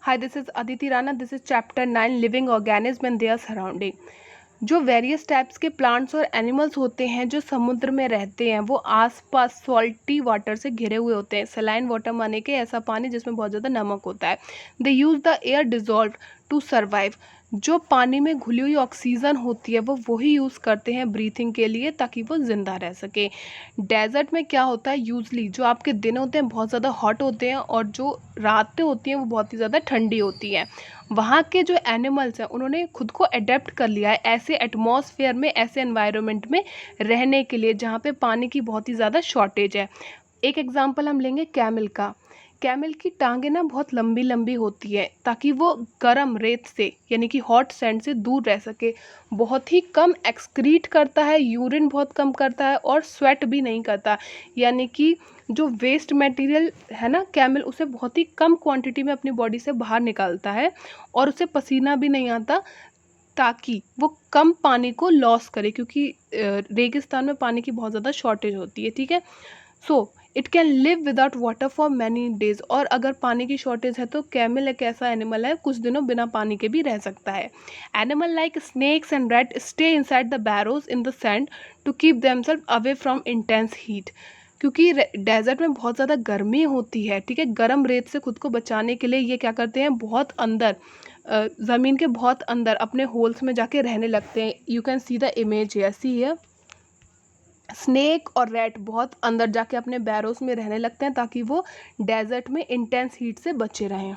Hi, this is Aditi Rana. This is chapter 9 Living Organism and Their Surrounding. जो various types के plants और animals होते हैं जो समुद्र में रहते हैं वो आसपास सॉल्टी वाटर से घिरे हुए होते हैं. सलाइन वाटर माने के ऐसा पानी जिसमें बहुत ज़्यादा नमक होता है. They use the air dissolve to survive. जो पानी में घुली हुई ऑक्सीजन होती है वो वही यूज़ करते हैं ब्रीथिंग के लिए ताकि वो ज़िंदा रह सके. डेजर्ट में क्या होता है, यूजली जो आपके दिन होते हैं बहुत ज़्यादा हॉट होते हैं और जो रातें होती हैं वो बहुत ही ज़्यादा ठंडी होती हैं. वहाँ के जो एनिमल्स हैं उन्होंने खुद को अडेप्ट कर लिया है ऐसे एटमॉस्फेयर में, ऐसे एनवायरनमेंट में रहने के लिए जहाँ पे पानी की बहुत ही ज़्यादा शॉर्टेज है. एक एग्जांपल हम लेंगे कैमल का. कैमल की टांगें ना बहुत लंबी लंबी होती है ताकि वो गर्म रेत से यानी कि हॉट सैंड से दूर रह सके. बहुत ही कम एक्सक्रीट करता है, यूरिन बहुत कम करता है और स्वेट भी नहीं करता. यानी कि जो वेस्ट मटेरियल है ना कैमल उसे बहुत ही कम क्वांटिटी में अपनी बॉडी से बाहर निकालता है और उसे पसीना भी नहीं आता ताकि वो कम पानी को लॉस करे क्योंकि रेगिस्तान में पानी की बहुत ज़्यादा शॉर्टेज होती है. ठीक है. So it can live without water for many days. और अगर पानी की शॉर्टेज है तो कैमल एक ऐसा एनिमल है कुछ दिनों बिना पानी के भी रह सकता है. Animal like snakes and rat stay inside the burrows in the sand to keep themselves away from intense heat. क्योंकि डेजर्ट में बहुत ज़्यादा गर्मी होती है. ठीक है. गर्म रेत से खुद को बचाने के लिए ये क्या करते हैं, बहुत अंदर ज़मीन के बहुत अंदर अपने होल्स में जाके रहने लगते हैं. You can see the image ऐसी है. स्नेक और रैट बहुत अंदर जाके अपने बैरोस में रहने लगते हैं ताकि वो डेजर्ट में इंटेंस हीट से बचे रहें.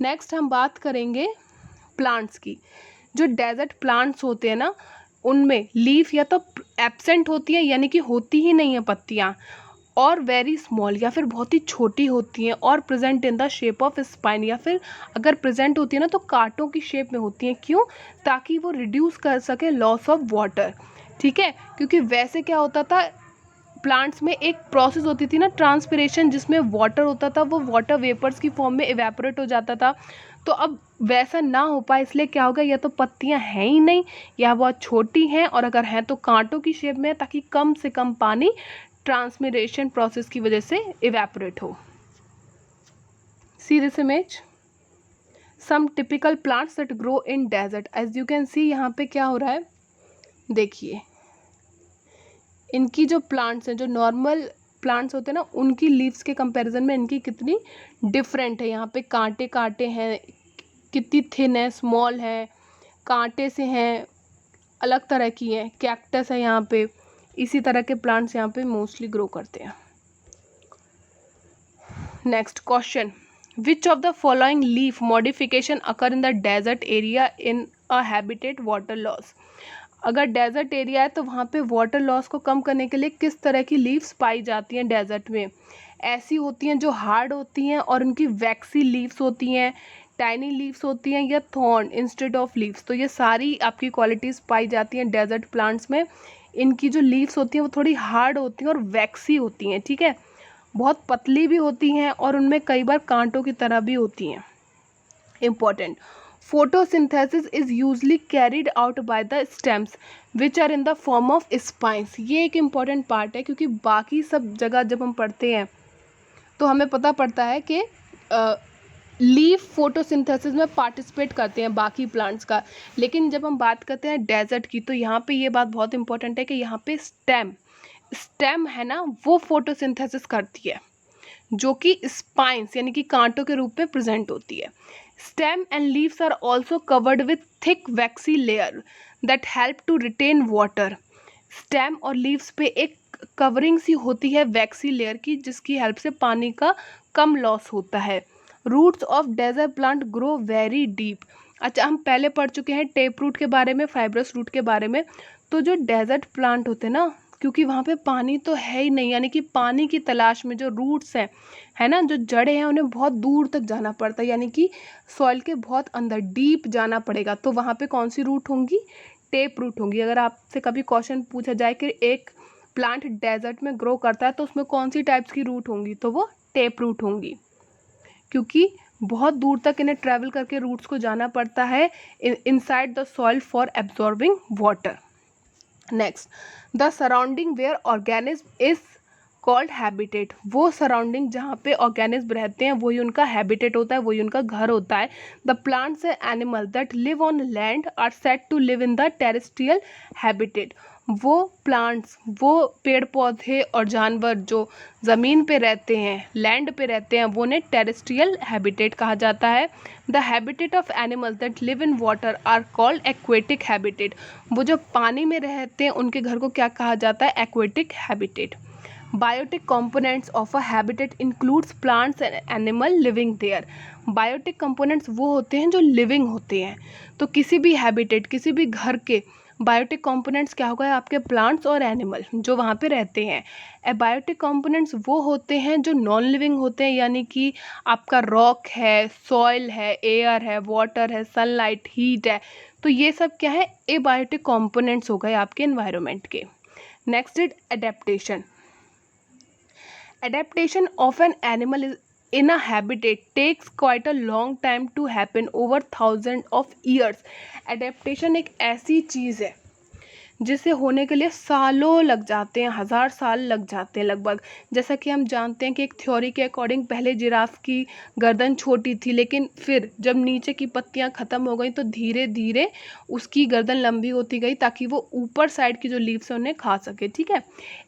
नेक्स्ट हम बात करेंगे प्लांट्स की. जो डेजर्ट प्लांट्स होते हैं ना उनमें लीफ या तो एब्सेंट होती है यानी कि होती ही नहीं है पत्तियाँ, और वेरी स्मॉल या फिर बहुत ही छोटी होती हैं, और present in the shape of spine या फिर अगर प्रेजेंट होती है ना तो कांटों की शेप में होती हैं. क्यों? ताकि वो रिड्यूस कर सके लॉस ऑफ वाटर. ठीक है. क्योंकि वैसे क्या होता था प्लांट्स में एक प्रोसेस होती थी ना ट्रांसपिरेशन जिसमें वाटर होता था वो वाटर वेपर्स की फॉर्म में इवेपोरेट हो जाता था. तो अब वैसा ना हो पाए इसलिए क्या होगा, या तो पत्तियां हैं ही नहीं या बहुत छोटी हैं, और अगर हैं तो कांटों की शेप में है ताकि कम से कम पानी ट्रांसपिरेशन प्रोसेस की वजह से इवेपोरेट हो. See this image. Some typical plants that grow in desert. As you can see यहाँ पे क्या हो रहा है, देखिए इनकी जो प्लांट्स हैं, जो नॉर्मल प्लांट्स होते हैं ना उनकी लीव्स के कंपैरिजन में इनकी कितनी डिफरेंट है. यहाँ पे कांटे कांटे हैं, कितनी थिन है, स्मॉल है, कांटे से हैं, अलग तरह की हैं. कैक्टस है यहाँ पे. इसी तरह के प्लांट्स यहाँ पे मोस्टली ग्रो करते हैं. Next question. Which of the following leaf modification occur in the desert area in a habitat water loss. अगर डेजर्ट एरिया है तो वहाँ पे वाटर लॉस को कम करने के लिए किस तरह की लीव्स पाई जाती हैं डेजर्ट में. ऐसी होती हैं जो हार्ड होती हैं और उनकी वैक्सी लीव्स होती हैं, टाइनी लीव्स होती हैं, या थॉर्न इंस्टेड ऑफ लीव्स. तो ये सारी आपकी क्वालिटीज़ पाई जाती हैं डेजर्ट प्लांट्स में. इनकी जो लीव्स होती हैं वो थोड़ी हार्ड होती हैं और वैक्सी होती हैं. ठीक है. बहुत पतली भी होती हैं और उनमें कई बार कांटों की तरह भी होती हैं. Important. Photosynthesis is usually carried out by the stems which are in the form of spines. ये एक इम्पॉर्टेंट पार्ट है क्योंकि बाकी सब जगह जब हम पढ़ते हैं तो हमें पता पड़ता है कि लीफ फोटोसिंथेसिस में पार्टिसिपेट करते हैं बाकी प्लांट्स का, लेकिन जब हम बात करते हैं डेजर्ट की तो यहाँ पे ये बात बहुत इंपॉर्टेंट है कि यहाँ पे स्टेम है ना वो फोटोसिंथेसिस करती है जो कि स्पाइंस यानी कि कांटों के रूप में प्रेजेंट होती है. Stem and leaves are also covered with thick waxy layer that help to retain water. Stem और लीव्स पे एक कवरिंग सी होती है वैक्सी लेयर की जिसकी हेल्प से पानी का कम लॉस होता है. Roots of desert plant grow very deep. अच्छा, हम पहले पढ़ चुके हैं टेप रूट के बारे में, फाइब्रस रूट के बारे में. तो जो डेजर्ट प्लांट होते हैं ना क्योंकि वहाँ पे पानी तो है ही नहीं यानी कि पानी की तलाश में जो रूट्स हैं है ना, जो जड़ें हैं उन्हें बहुत दूर तक जाना पड़ता है यानी कि सॉइल के बहुत अंदर डीप जाना पड़ेगा. तो वहाँ पे कौन सी रूट होंगी, टेप रूट होंगी. अगर आपसे कभी क्वेश्चन पूछा जाए कि एक प्लांट डेजर्ट में ग्रो करता है तो उसमें कौन सी टाइप्स की रूट होंगी, तो वो टेप रूट होंगी क्योंकि बहुत दूर तक इन्हें ट्रैवल करके रूट्स को जाना पड़ता है inside the soil for absorbing water. Next. The surrounding where organism is called habitat. वो सराउंडिंग जहाँ पे ऑर्गेनिज्म रहते हैं वही उनका हैबिटेट होता है, वही उनका घर होता है। The plants and animal that live on land are said to live in the terrestrial habitat. वो प्लांट्स, वो पेड़ पौधे और जानवर जो ज़मीन पे रहते हैं, लैंड पे रहते हैं, वो उन्हें टेरेस्ट्रियल हैबिटेट कहा जाता है। The habitat of animals that live in water are called aquatic habitat. वो जो पानी में रहते हैं उनके घर को क्या कहा जाता है? Aquatic habitat. Biotic components of a habitat includes plants and animal living there. Biotic components वो होते हैं जो लिविंग होते हैं। तो किसी भी हैबिटेट, किसी भी घर के बायोटिक कंपोनेंट्स क्या होगा? आपके प्लांट्स और एनिमल जो वहाँ पे रहते हैं। एबायोटिक कंपोनेंट्स वो होते हैं जो नॉन लिविंग होते हैं, यानी कि आपका रॉक है, सॉइल है, एयर है, वाटर है, सनलाइट, हीट है। तो ये सब क्या है? एबायोटिक कंपोनेंट्स हो गए आपके एनवायरनमेंट के। Next is adaptation. Adaptation of an animal is in a habitat takes quite a long time to happen over thousands of years. Adaptation एक ऐसी चीज़ है जिसे होने के लिए सालों लग जाते हैं, 1000 साल लग जाते हैं लगभग। जैसा कि हम जानते हैं कि एक थ्योरी के अकॉर्डिंग पहले जिराफ की गर्दन छोटी थी, लेकिन फिर जब नीचे की पत्तियां ख़त्म हो गई तो धीरे धीरे उसकी गर्दन लंबी होती गई ताकि वो ऊपर साइड की जो लीव्स है उन्हें खा सके। ठीक है।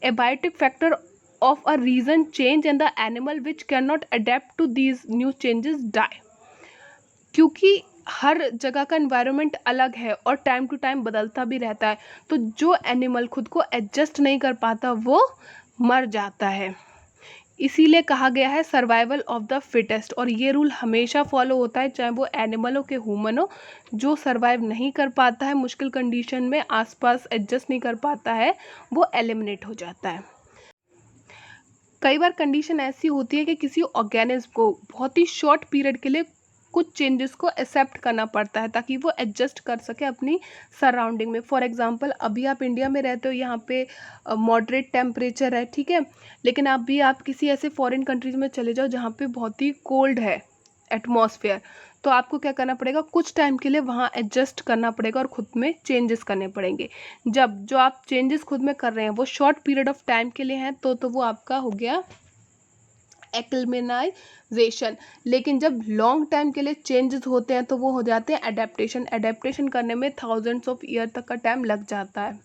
Abiotic factor of a reason change and the animal which cannot adapt to these new changes die। क्योंकि हर जगह का एनवायरनमेंट अलग है और टाइम टू टाइम बदलता भी रहता है, तो जो एनिमल खुद को एडजस्ट नहीं कर पाता वो मर जाता है। इसीलिए कहा गया है सर्वाइवल ऑफ द फिटेस्ट, और ये रूल हमेशा फॉलो होता है चाहे वो एनिमल हो के ह्यूमन हो। जो सर्वाइव नहीं कर पाता है, मुश्किल कंडीशन में आसपास एडजस्ट नहीं कर पाता है, वो एलिमिनेट हो जाता है। कई बार कंडीशन ऐसी होती है कि किसी ऑर्गेनिज्म को बहुत ही शॉर्ट पीरियड के लिए कुछ चेंजेस को एक्सेप्ट करना पड़ता है ताकि वो एडजस्ट कर सके अपनी सराउंडिंग में। फॉर एग्जांपल अभी आप इंडिया में रहते हो, यहाँ पे मॉडरेट टेम्परेचर है, ठीक है, लेकिन आप किसी ऐसे फॉरेन कंट्रीज में चले जाओ जहाँ पे बहुत ही कोल्ड है एटमॉस्फेयर, तो आपको क्या करना पड़ेगा? कुछ टाइम के लिए वहाँ एडजस्ट करना पड़ेगा और खुद में चेंजेस करने पड़ेंगे। जब जो आप चेंजेस खुद में कर रहे हैं वो शॉर्ट पीरियड ऑफ टाइम के लिए हैं तो वो आपका हो गया एक्लिमेनाइजेशन। लेकिन जब लॉन्ग टाइम के लिए चेंजेस होते हैं तो वो हो जाते हैं एडेप्टेशन। एडेप्टेशन करने में थाउजेंड्स ऑफ ईयर तक का टाइम लग जाता है।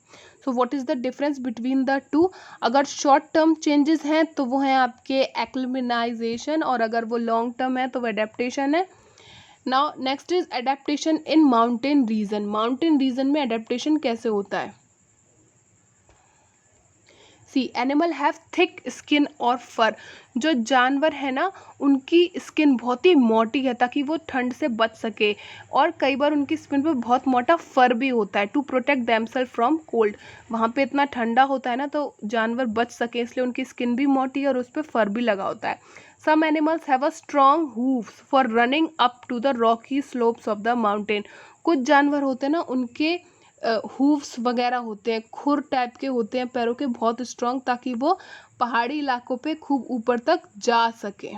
So what is the difference between the two? अगर शॉर्ट टर्म चेंजेस हैं तो वो हैं आपके एक्लिमेनाइजेशन, और अगर वो लॉन्ग टर्म है तो वो एडेप्टेशन है। Now next is adaptation in mountain reason. Mountain region में एडेप्टेशन कैसे होता है? सी एनिमल हैव थिक स्किन और फर। जो जानवर है ना उनकी स्किन बहुत ही मोटी है ताकि वो ठंड से बच सके, और कई बार उनकी स्किन पे बहुत मोटा फर भी होता है to protect themselves from cold. वहाँ पे इतना ठंडा होता है ना तो जानवर बच सके इसलिए उनकी स्किन भी मोटी है और उस पर फर भी लगा होता है। Some animals have a strong hooves for running up to the rocky slopes of the mountain. कुछ जानवर होते हैं ना उनके हूव्स वगैरह होते हैं, खुर टाइप के होते हैं पैरों के, बहुत स्ट्रांग, ताकि वो पहाड़ी इलाकों पे खूब ऊपर तक जा सके।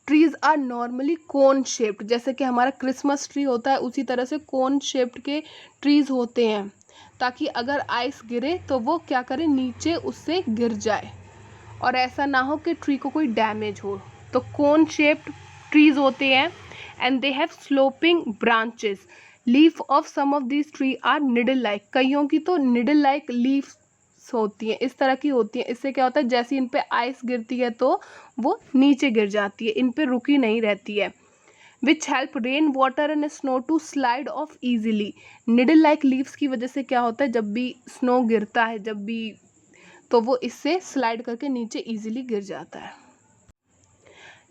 Trees are normally cone shaped. जैसे कि हमारा क्रिसमस ट्री होता है उसी तरह से कोन शेप्ड के ट्रीज होते हैं ताकि अगर आइस गिरे तो वो क्या करे, नीचे उससे गिर जाए और ऐसा ना हो कि ट्री को कोई डैमेज हो। तो कोन शेप्ड ट्रीज होते हैं and they have sloping branches. Leaf of some of these tree are needle like. कईयों की तो निडल लाइक लीव्स होती हैं, इस तरह की होती हैं। इससे क्या होता है, जैसे इन पे आइस गिरती है तो वो नीचे गिर जाती है, इन पे रुकी नहीं रहती है। Which help rain water and snow to slide off easily. Needle like leaves की वजह से क्या होता है, जब भी स्नो गिरता है जब भी, तो वो इससे स्लाइड करके नीचे ईजिली गिर जाता है।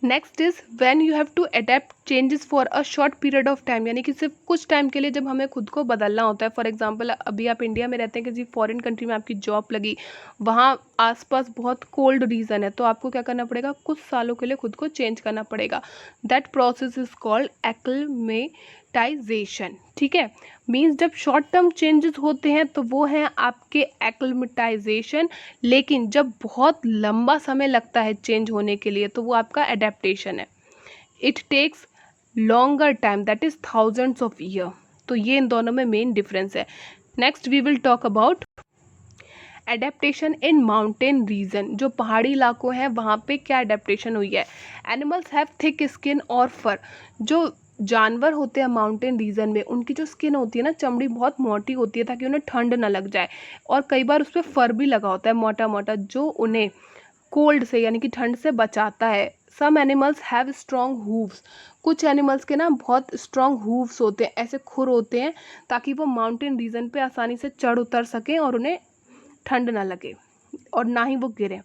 Next is when you have to adapt changes for a short period of time, यानी कि सिर्फ कुछ टाइम के लिए जब हमें खुद को बदलना होता है। फॉर एग्जांपल अभी आप इंडिया में रहते हैं, किसी फॉरेन कंट्री में आपकी जॉब लगी, वहाँ आसपास बहुत कोल्ड रीजन है, तो आपको क्या करना पड़ेगा, कुछ सालों के लिए खुद को चेंज करना पड़ेगा। That process is called acclimatisation. ठीक है, मीन्स जब शॉर्ट टर्म चेंजेस होते हैं तो वो हैं आपके एक्लिमेटाइजेशन, लेकिन जब बहुत लंबा समय लगता है चेंज होने के लिए तो वो आपका एडेप्टेशन है। It takes longer time, that is thousands of year. तो ये इन दोनों में मेन डिफरेंस है। Next we will talk about adaptation in mountain region, जो पहाड़ी इलाकों हैं वहाँ पे क्या एडेप्टेशन हुई है। एनिमल्स हैव थिक स्किन और फर, जो जानवर होते हैं माउंटेन रीजन में उनकी जो स्किन होती है ना, चमड़ी बहुत मोटी होती है ताकि उन्हें ठंड ना लग जाए, और कई बार उस पर फर भी लगा होता है मोटा मोटा, जो उन्हें कोल्ड से यानी कि ठंड से बचाता है। Some animals have strong hooves, कुछ एनिमल्स के ना बहुत स्ट्रॉन्ग हूव्स होते हैं, ऐसे खुर होते हैं ताकि वो माउंटेन रीजन पे आसानी से चढ़ उतर सकें और उन्हें ठंड ना लगे और ना ही वो गिरे।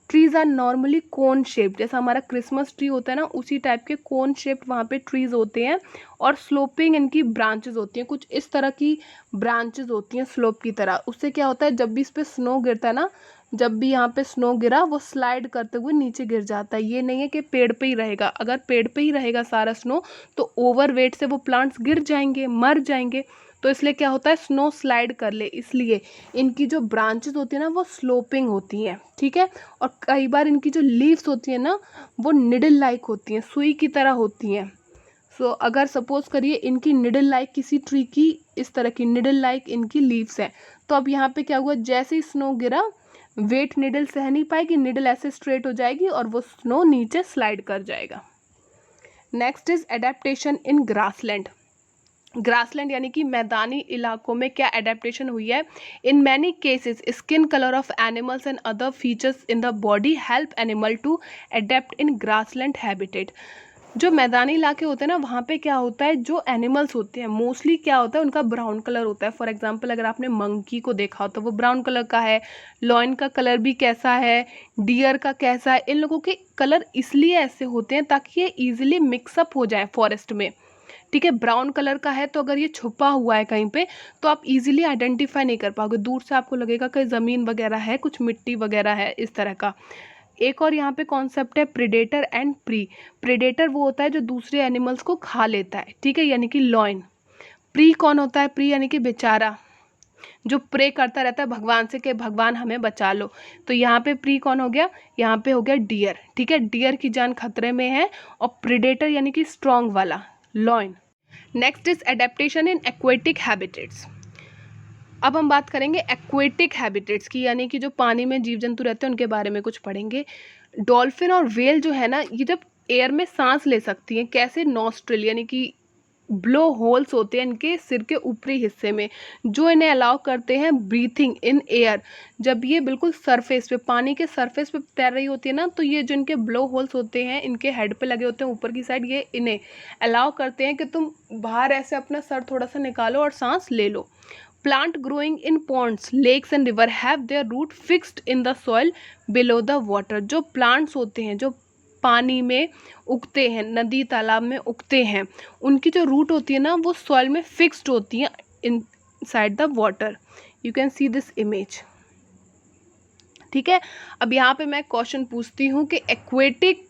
Trees are normally cone shaped, जैसा हमारा क्रिसमस ट्री होता है ना, उसी टाइप के कोन शेप्ड वहाँ पे ट्रीज होते हैं, और स्लोपिंग इनकी ब्रांचेस होती हैं, कुछ इस तरह की ब्रांचेस होती हैं स्लोप की तरह। उससे क्या होता है, जब भी इस पे स्नो गिरता है ना, जब भी यहाँ पे स्नो गिरा वो स्लाइड करते हुए नीचे गिर जाता है। ये नहीं है कि पेड़ पे ही रहेगा, अगर पेड़ पे ही रहेगा सारा स्नो तो ओवर वेट से वो प्लांट्स गिर जाएंगे, मर जाएंगे। तो इसलिए क्या होता है, स्नो स्लाइड कर ले, इसलिए इनकी जो ब्रांचेस होती है ना वो स्लोपिंग होती हैं, ठीक है। और कई बार इनकी जो लीव्स होती हैं ना वो निडल लाइक होती हैं, सुई की तरह होती हैं। सो अगर सपोज करिए इनकी निडल लाइक किसी ट्री की, इस तरह की निडल लाइक इनकी लीव्स हैं, तो अब यहाँ पे क्या हुआ, जैसे ही स्नो गिरा वेट निडल सह नहीं पाएगी, निडल ऐसे स्ट्रेट हो जाएगी और वो स्नो नीचे स्लाइड कर जाएगा। Next is adaptation in grassland. Grassland यानी कि मैदानी इलाकों में क्या एडेप्टेशन हुई है। In many cases skin colour of animals and other features in the body help animal to adapt in grassland habitat. जो मैदानी इलाके होते हैं ना वहाँ पे क्या होता है, जो एनिमल्स होते हैं मोस्टली क्या होता है उनका ब्राउन कलर होता है। फॉर एग्जांपल अगर आपने मंकी को देखा हो तो वो ब्राउन कलर का है, लॉयन का कलर भी कैसा है, डियर का कैसा है। इन लोगों के कलर इसलिए ऐसे होते हैं ताकि ये ईजिली मिक्सअप हो जाए फॉरेस्ट में, ठीक है। ब्राउन कलर का है तो अगर ये छुपा हुआ है कहीं पे तो आप इजीली आइडेंटिफाई नहीं कर पाओगे, दूर से आपको लगेगा कहीं ज़मीन वगैरह है, कुछ मिट्टी वगैरह है, इस तरह का। एक और यहाँ पे कॉन्सेप्ट है प्रेडेटर एंड प्री। प्रेडेटर वो होता है जो दूसरे एनिमल्स को खा लेता है, ठीक है, यानी कि लॉयन। प्री कौन होता है, प्री यानी कि बेचारा, जो प्रे करता रहता है भगवान से कि भगवान हमें बचा लो। तो यहाँ पे प्री कौन हो गया, यहाँ पे हो गया डियर, ठीक है, डियर की जान खतरे में है। और प्रेडेटर यानी कि स्ट्रॉन्ग वाला, lion. Next is adaptation in aquatic habitats. अब हम बात करेंगे एक्वेटिक हैबिटेट्स की, यानी कि जो पानी में जीव जंतु रहते हैं उनके बारे में कुछ पढ़ेंगे। डॉल्फिन और व्हेल जो है ना, ये जब एयर में सांस ले सकती हैं, कैसे, नॉस्ट्रिल यानी कि ब्लो होल्स होते हैं इनके सिर के ऊपरी हिस्से में, जो इन्हें अलाउ करते हैं ब्रीथिंग इन एयर। जब ये बिल्कुल सरफेस पे, पानी के सरफेस पे तैर रही होती है ना, तो ये जो इनके ब्लो होल्स होते हैं इनके हेड पे लगे होते हैं ऊपर की साइड, ये इन्हें अलाउ करते हैं कि तुम बाहर ऐसे अपना सर थोड़ा सा निकालो और सांस ले लो। Plant growing in ponds, lakes and river have their root fixed in the soil below the water। जो plants होते हैं जो पानी में उगते हैं, नदी तालाब में उगते हैं, उनकी जो रूट होती है ना वो सॉइल में फिक्स्ड होती है inside the water. You can C this image, ठीक है। अब यहाँ पे मैं क्वेश्चन पूछती हूँ कि एक्वेटिक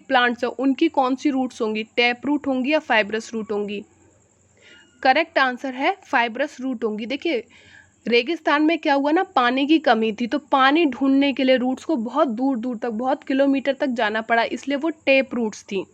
प्लांट्स है उनकी कौन सी रूट्स होंगी, टैप रूट होंगी या फाइब्रस रूट होंगी। करेक्ट आंसर है फाइब्रस रूट होंगी। देखिए रेगिस्तान में क्या हुआ ना, पानी की कमी थी, तो पानी ढूंढने के लिए रूट्स को बहुत दूर दूर तक, बहुत किलोमीटर तक जाना पड़ा, इसलिए वो टेप रूट्स थी,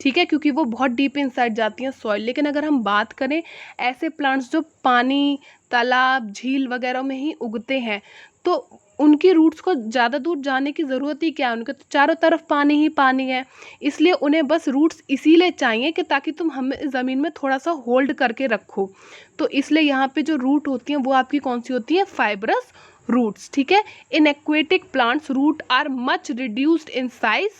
ठीक है, क्योंकि वो बहुत डीप इनसाइड जाती हैं सॉइल। लेकिन अगर हम बात करें ऐसे प्लांट्स जो पानी, तालाब, झील वगैरह में ही उगते हैं, तो उनकी रूट्स को ज़्यादा दूर जाने की ज़रूरत ही क्या है, उनके तो चारों तरफ पानी ही पानी है, इसलिए उन्हें बस रूट्स इसीलिए चाहिए कि ताकि तुम हमें ज़मीन में थोड़ा सा होल्ड करके रखो। तो इसलिए यहाँ पे जो रूट होती हैं वो आपकी कौन सी होती है, फाइब्रस रूट्स, ठीक है। In aquatic plants root are much reduced in size,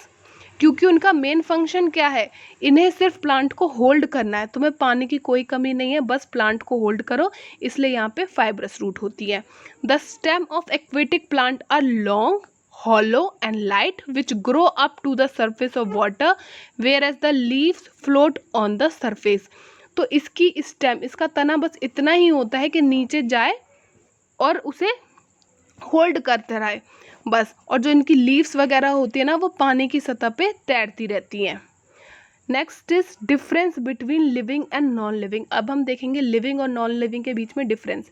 क्योंकि उनका मेन फंक्शन क्या है, इन्हें सिर्फ प्लांट को होल्ड करना है, तुम्हें पानी की कोई कमी नहीं है, बस प्लांट को होल्ड करो, इसलिए यहाँ पे फाइब्रस रूट होती है। The stem of aquatic plant are long, hollow and light which grow up to the surface of water whereas the leaves float on the surface। तो इसकी स्टेम, इसका तना बस इतना ही होता है कि नीचे जाए और उसे होल्ड करते रहे बस, और जो इनकी लीव्स वगैरह होती है ना वो पानी की सतह पे तैरती रहती हैं। Next is difference between living and non living. अब हम देखेंगे लिविंग और नॉन लिविंग के बीच में डिफरेंस।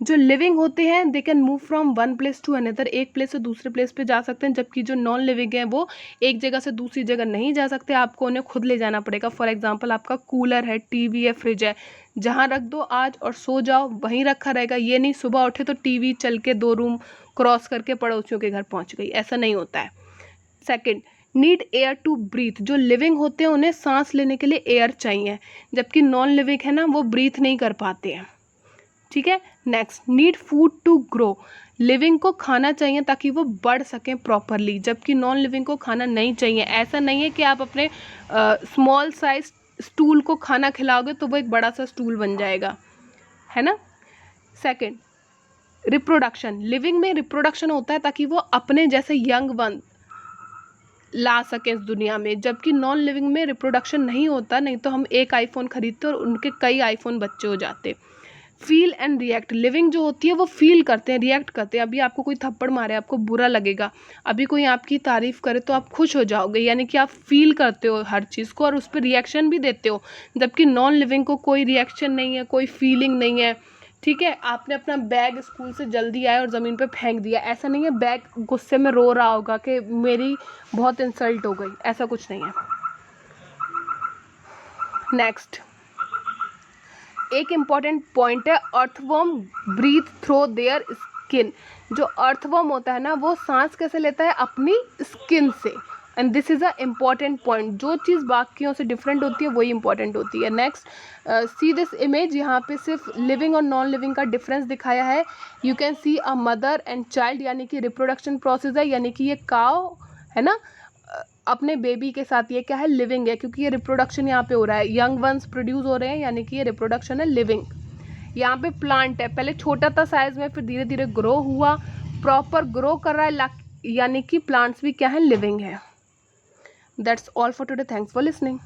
जो लिविंग होते हैं they can move from one place to another, एक प्लेस से दूसरे प्लेस पे जा सकते हैं, जबकि जो नॉन लिविंग है वो एक जगह से दूसरी जगह नहीं जा सकते, आपको उन्हें खुद ले जाना पड़ेगा। फॉर एग्जांपल आपका कूलर है, टीवी है, फ्रिज है, जहाँ रख दो आज और सो जाओ वहीं रखा रहेगा। ये नहीं सुबह उठे तो टीवी चल के 2 रूम क्रॉस करके पड़ोसियों के घर पहुँच गई, ऐसा नहीं होता है। Second, need air to breathe, जो लिविंग होते हैं उन्हें सांस लेने के लिए एयर चाहिए, जबकि नॉन लिविंग है ना वो ब्रीथ नहीं कर पाते हैं। ठीक है। Next, need food to grow, living को खाना चाहिए ताकि वो बढ़ सकें प्रॉपरली, जबकि नॉन लिविंग को खाना नहीं चाहिए। ऐसा नहीं है कि आप अपने स्मॉल साइज स्टूल को खाना खिलाओगे तो वो एक बड़ा सा स्टूल बन जाएगा, है ना। सेकेंड, रिप्रोडक्शन, लिविंग में रिप्रोडक्शन होता है ताकि वो अपने जैसे यंग वन ला सकें इस दुनिया में, जबकि नॉन लिविंग में रिप्रोडक्शन नहीं होता, नहीं तो हम एक आईफोन खरीदते और उनके कई आईफोन बच्चे हो जाते। फील एंड रिएक्ट, लिविंग जो होती है वो फील करते हैं, रिएक्ट करते हैं। अभी आपको कोई थप्पड़ मारे आपको बुरा लगेगा, अभी कोई आपकी तारीफ करे तो आप खुश हो जाओगे, यानी कि आप फील करते हो हर चीज़ को और उस पर रिएक्शन भी देते हो, जबकि नॉन लिविंग को कोई रिएक्शन नहीं है, कोई फीलिंग नहीं है। ठीक है, आपने अपना बैग स्कूल से जल्दी आए और ज़मीन पे फेंक दिया, ऐसा नहीं है बैग गुस्से में रो रहा होगा कि मेरी बहुत इंसल्ट हो गई, ऐसा कुछ नहीं है। नेक्स्ट, एक इम्पॉर्टेंट पॉइंट है, earthworm breathe through their skin, जो अर्थवर्म होता है ना वो सांस कैसे लेता है, अपनी स्किन से, and this is a important point, जो चीज़ बाकियों से डिफरेंट होती है वही इंपॉर्टेंट होती है। नेक्स्ट, सी दिस इमेज, यहाँ पे सिर्फ लिविंग और नॉन लिविंग का डिफरेंस दिखाया है। You can C a mother and child, यानी कि रिप्रोडक्शन प्रोसेस है, यानी कि ये काव है ना अपने बेबी के साथ, ये क्या है, लिविंग है, क्योंकि ये रिप्रोडक्शन यहाँ पे हो रहा है, यंग वंस प्रोड्यूस हो रहे हैं, यानी कि ये रिप्रोडक्शन है, लिविंग। यहाँ पे प्लांट है, पहले छोटा था साइज में, फिर धीरे धीरे ग्रो हुआ, प्रॉपर ग्रो कर रहा है, यानी कि प्लांट्स भी क्या है, लिविंग है। That's all for today, thanks for listening.